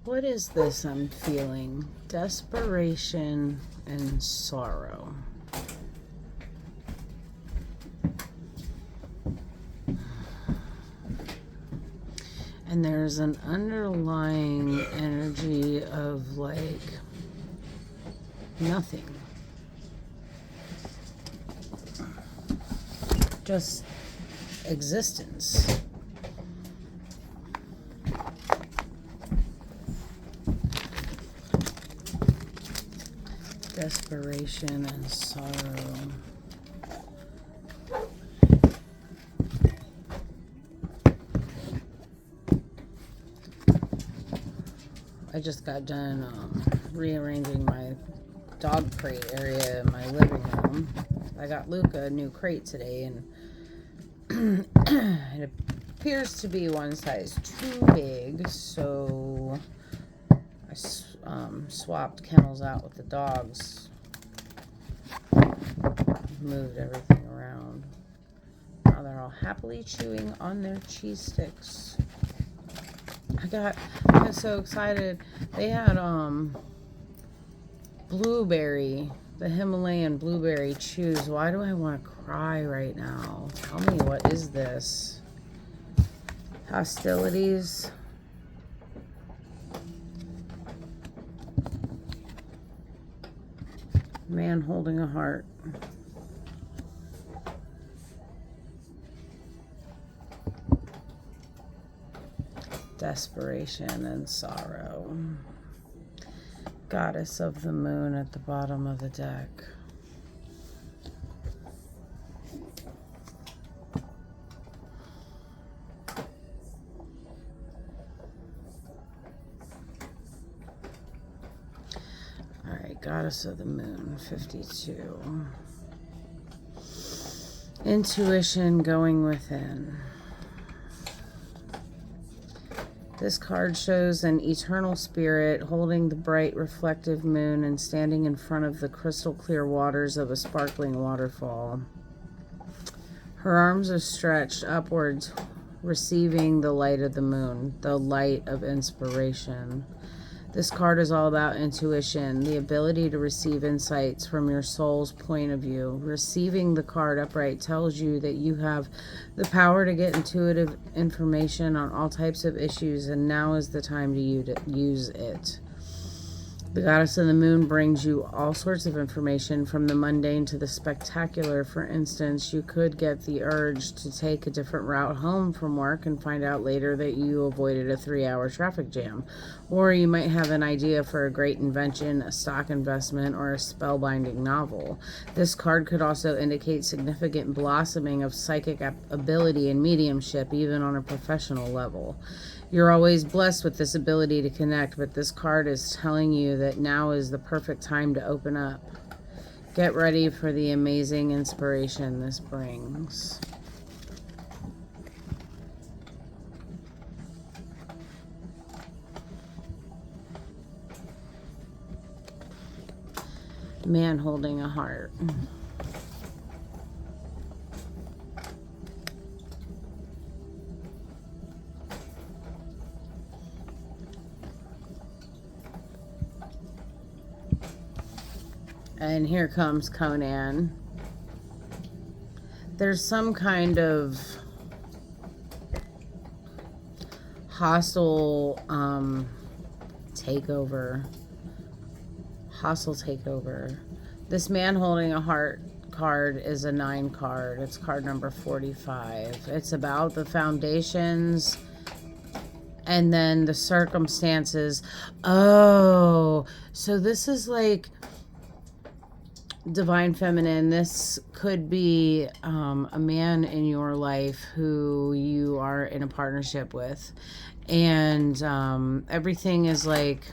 What is this I'm feeling? Desperation and sorrow. And there's an underlying energy of like nothing. Just existence. Desperation and sorrow. I just got done rearranging my dog crate area in my living room. I got Luca a new crate today, and it appears to be one size too big, so I swapped kennels out with the dogs, moved everything around. Now they're all happily chewing on their cheese sticks. I was so excited. They had blueberry, the Himalayan blueberry chews. Why do I want to cry right now? Tell me, what is this? Hostilities? Man holding a heart. Desperation and sorrow. Goddess of the moon at the bottom of the deck. All right, Goddess of the Moon, 52. Intuition going within. This card shows an eternal spirit holding the bright reflective moon and standing in front of the crystal clear waters of a sparkling waterfall. Her arms are stretched upwards, receiving the light of the moon, the light of inspiration. This card is all about intuition, the ability to receive insights from your soul's point of view. Receiving the card upright tells you that you have the power to get intuitive information on all types of issues, and now is the time to use it. The Goddess of the Moon brings you all sorts of information, from the mundane to the spectacular. For instance, you could get the urge to take a different route home from work and find out later that you avoided a 3-hour traffic jam. Or you might have an idea for a great invention, a stock investment, or a spellbinding novel. This card could also indicate significant blossoming of psychic ability and mediumship, even on a professional level. You're always blessed with this ability to connect, but this card is telling you that now is the perfect time to open up. Get ready for the amazing inspiration this brings. Man holding a heart. And here comes Conan. There's some kind of hostile takeover. Hostile takeover. This man holding a heart card is a 9 card. It's card number 45. It's about the foundations and then the circumstances. Oh, so this is like Divine Feminine. This could be a man in your life who you are in a partnership with, and everything is like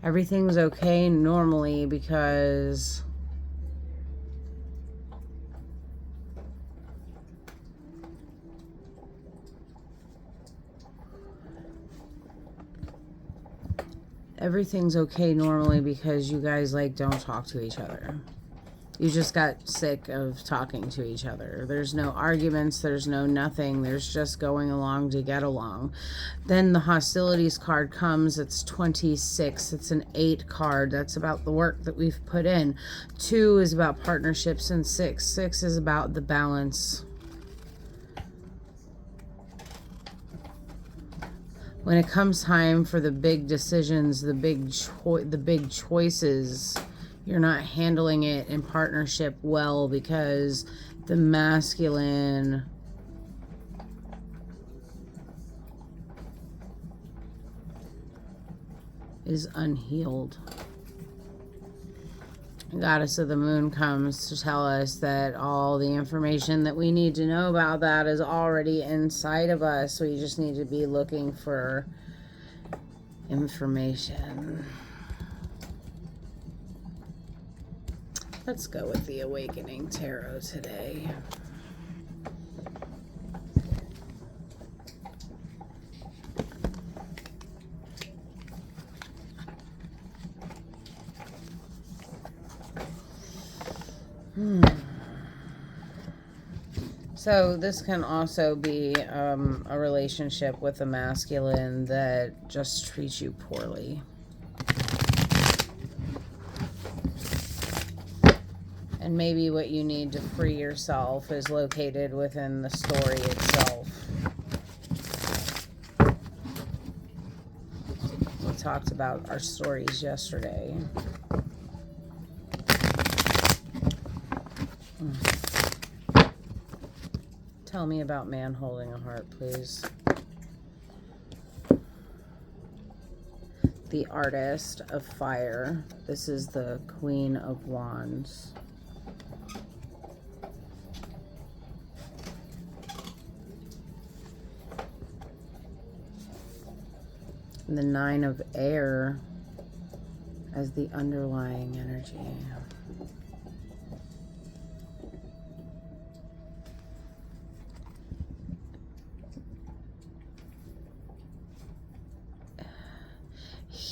everything's okay normally because everything's okay normally because you guys like don't talk to each other. You just got sick of talking to each other. There's no arguments. There's no nothing. There's just going along to get along. Then the hostilities card comes. It's 26. It's an 8 card. That's about the work that we've put in. 2 is about partnerships, and 6 is about the balance. When it comes time for the big decisions, the big choices, you're not handling it in partnership well because the masculine is unhealed. The Goddess of the Moon comes to tell us that all the information that we need to know about that is already inside of us. We just need to be looking for information. Let's go with the Awakening Tarot today. So this can also be a relationship with a masculine that just treats you poorly. And maybe what you need to free yourself is located within the story itself. We talked about our stories yesterday. Tell me about man holding a heart, please. The Artist of Fire. This is the Queen of Wands. The Nine of Air as the underlying energy.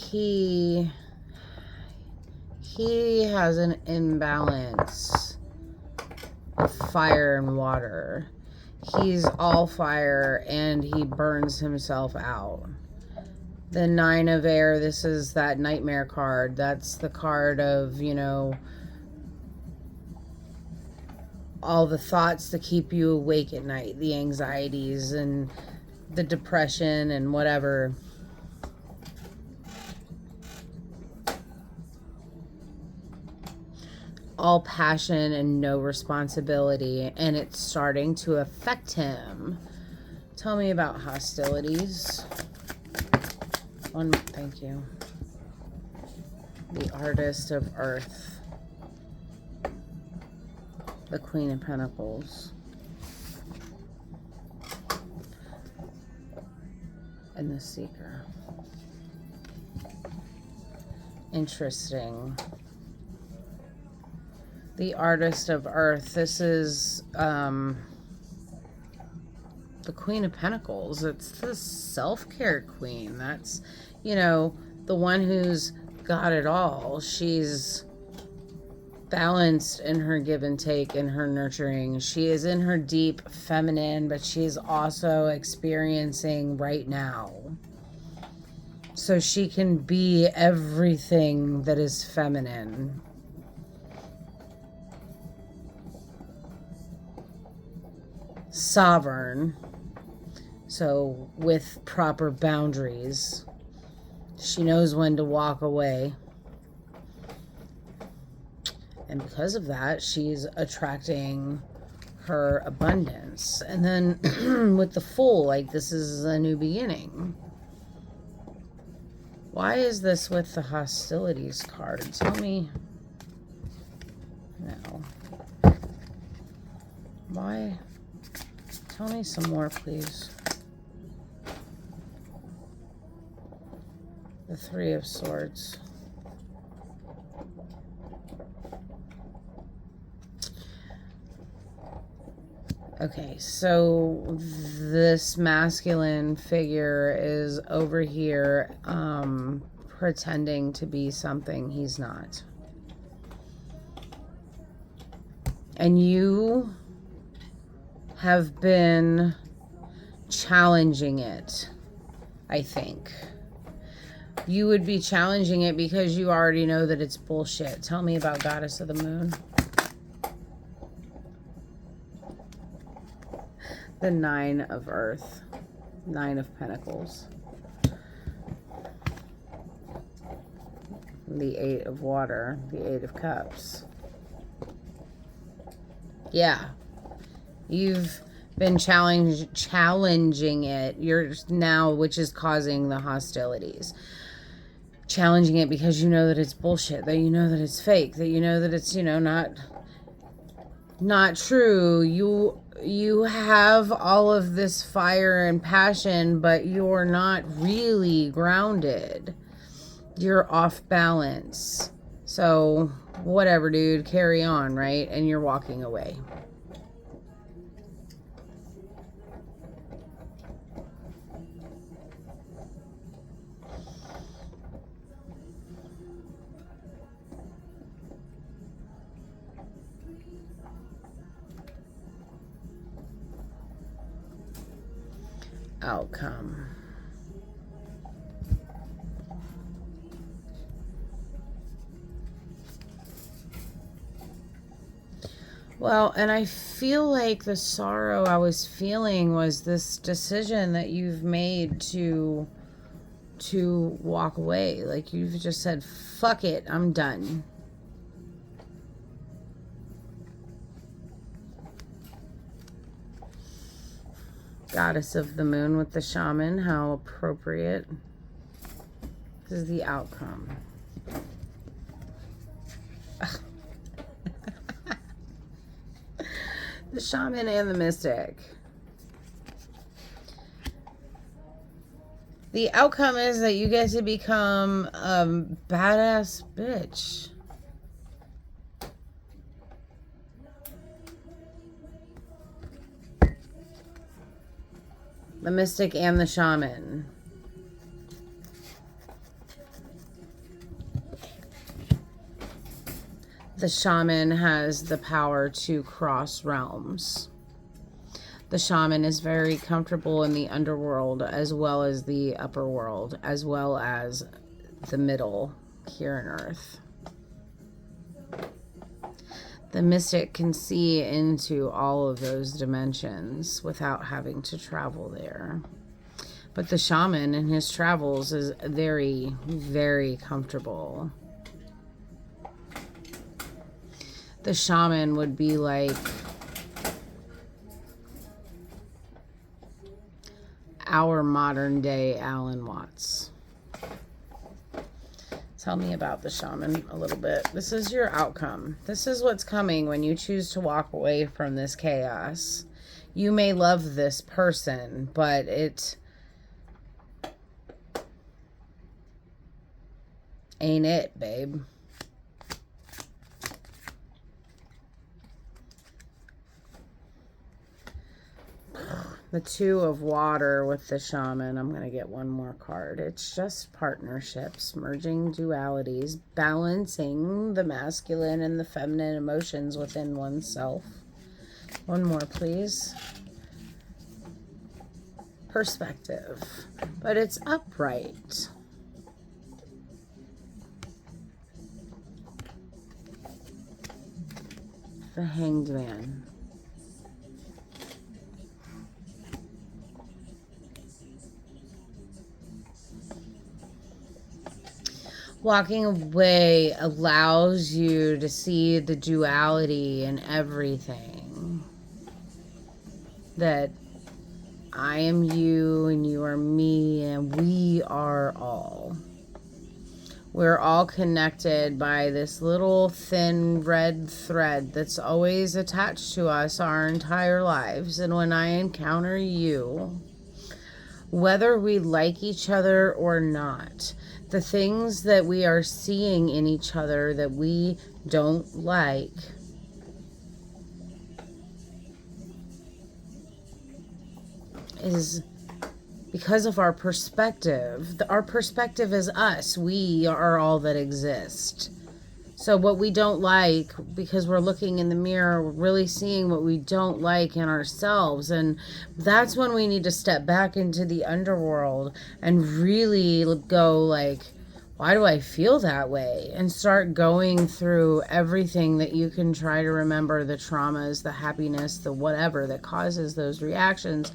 He has an imbalance of fire and water. He's all fire and he burns himself out. The Nine of Air, this is that nightmare card. That's the card of, you know, all the thoughts that keep you awake at night, the anxieties and the depression and whatever. All passion and no responsibility, and it's starting to affect him. Tell me about hostilities. Thank you. The Artist of Earth. The Queen of Pentacles. And the Seeker. Interesting. The Artist of Earth. This is the Queen of Pentacles. It's the self-care queen. That's, you know, the one who's got it all. She's balanced in her give and take and her nurturing. She is in her deep feminine, but she's also experiencing right now. So she can be everything that is feminine. Sovereign, so with proper boundaries. She knows when to walk away, and because of that, she's attracting her abundance. And then with the Fool, like, this is a new beginning. Why is this with the hostilities card? Tell me. No. Why? Tell me some more, please. The Three of Swords. Okay, so this masculine figure is over here pretending to be something he's not. And you have been challenging it, I think. You would be challenging it because you already know that it's bullshit. Tell me about Goddess of the Moon. The Nine of Earth. Nine of Pentacles. The Eight of Water. The Eight of Cups. Yeah. You've been challenging it. You're now, which is causing the hostilities. Challenging it because you know that it's bullshit, that you know that it's fake, that you know that it's, not true. You have all of this fire and passion, but you're not really grounded. You're off balance. So whatever, dude, carry on, right? And you're walking away. Outcome. Well, and I feel like the sorrow I was feeling was this decision that you've made to walk away. Like you've just said, fuck it, I'm done. Goddess of the Moon with the Shaman, how appropriate. This is the outcome. The Shaman and the Mystic. The outcome is that you get to become a badass bitch. The Mystic and the Shaman. The Shaman has the power to cross realms. The Shaman is very comfortable in the underworld as well as the upper world, as well as the middle here on Earth. The Mystic can see into all of those dimensions without having to travel there. But the Shaman in his travels is very, very comfortable. The Shaman would be like our modern day Alan Watts. Tell me about the Shaman a little bit. This is your outcome. This is what's coming when you choose to walk away from this chaos. You may love this person, but it ain't it, babe. The Two of Water with the Shaman. I'm going to get one more card. It's just partnerships, merging dualities, balancing the masculine and the feminine emotions within oneself. One more, please. Perspective. But it's upright. The Hanged Man. Walking away allows you to see the duality in everything. That I am you and you are me and we are all. We're all connected by this little thin red thread that's always attached to us our entire lives. And when I encounter you, whether we like each other or not, the things that we are seeing in each other that we don't like is because of our perspective. Our perspective is us. We are all that exist. So what we don't like, because we're looking in the mirror, we're really seeing what we don't like in ourselves. And that's when we need to step back into the underworld and really go like, why do I feel that way? And start going through everything that you can try to remember, the traumas, the happiness, the whatever that causes those reactions,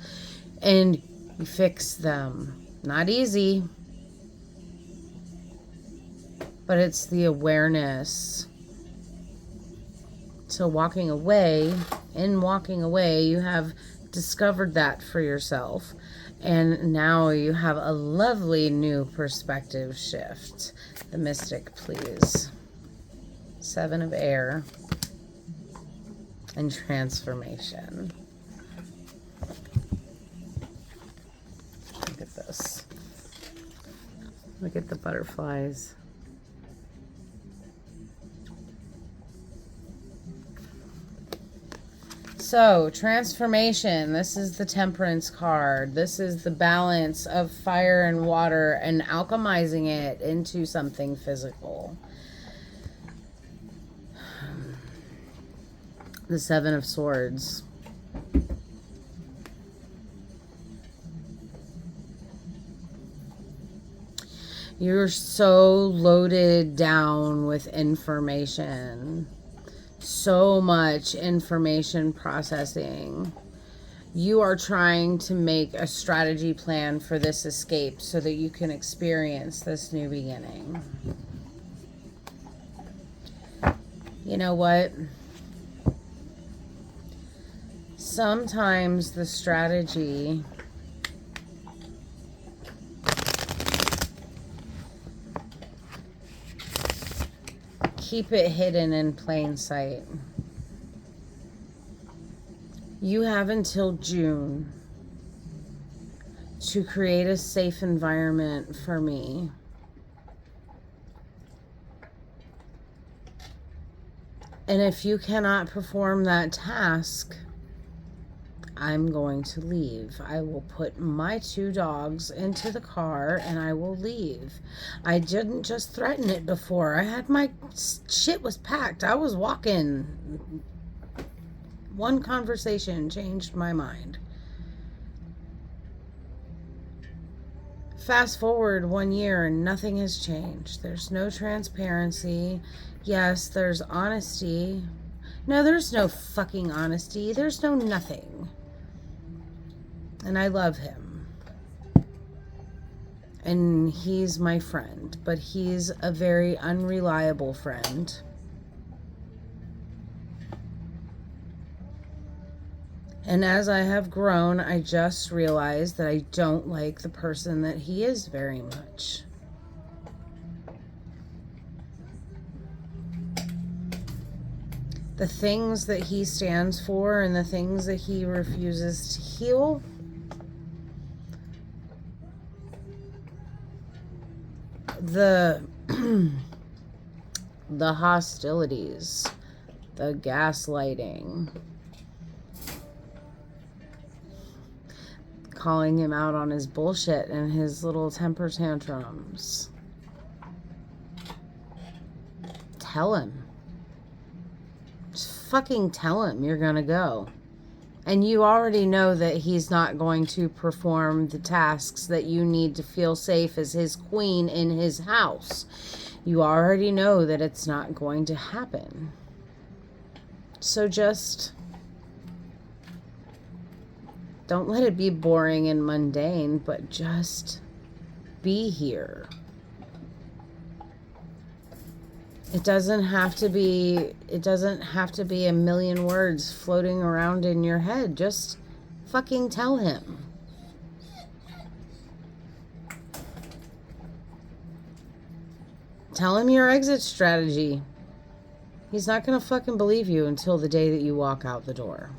and you fix them. Not easy, but it's the awareness. So walking away, you have discovered that for yourself. And now you have a lovely new perspective shift. The Mystic, please. 7 of Air. And transformation. Look at this. Look at the butterflies. So, transformation. This is the Temperance card. This is the balance of fire and water and alchemizing it into something physical. The 7 of Swords. You're so loaded down with information. So much information processing. You are trying to make a strategy plan for this escape so that you can experience this new beginning. You know what? Sometimes the strategy keep it hidden in plain sight. You have until June to create a safe environment for me. And if you cannot perform that task, I'm going to leave. I will put my 2 dogs into the car and I will leave. I didn't just threaten it before. I had my shit was packed. I was walking. One conversation changed my mind. Fast forward 1 year and nothing has changed. There's no transparency. Yes, there's honesty. No, there's no fucking honesty. There's no nothing. And I love him. And he's my friend, but he's a very unreliable friend. And as I have grown, I just realized that I don't like the person that he is very much. The things that he stands for and the things that he refuses to heal, the hostilities, the gaslighting, calling him out on his bullshit and his little temper tantrums. Tell him. Just fucking tell him you're gonna go. And you already know that he's not going to perform the tasks that you need to feel safe as his queen in his house. You already know that it's not going to happen. So just don't let it be boring and mundane, but just be here. It doesn't have to be a million words floating around in your head. Just fucking tell him. Tell him your exit strategy. He's not going to fucking believe you until the day that you walk out the door.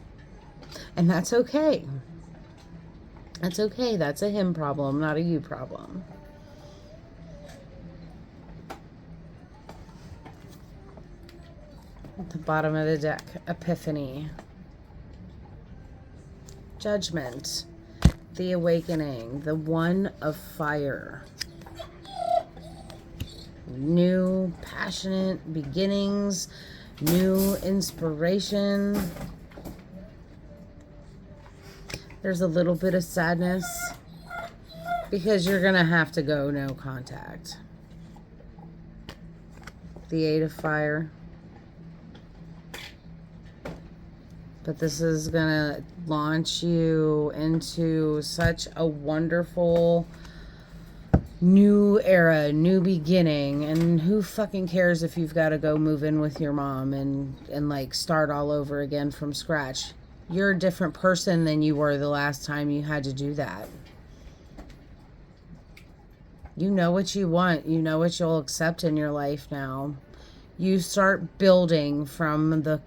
And that's okay. That's okay. That's a him problem, not a you problem. At the bottom of the deck, Epiphany. Judgment. The Awakening. The One of Fire. new passionate beginnings, new inspiration. There's a little bit of sadness because you're going to have to go no contact. The Eight of Fire. But this is going to launch you into such a wonderful new era, new beginning. And who fucking cares if you've got to go move in with your mom and like start all over again from scratch? You're a different person than you were the last time you had to do that. You know what you want. You know what you'll accept in your life now. You start building from the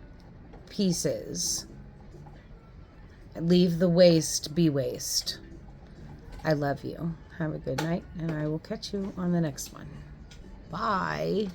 pieces. Leave the waste be waste. I love you. Have a good night, and I will catch you on the next one. Bye.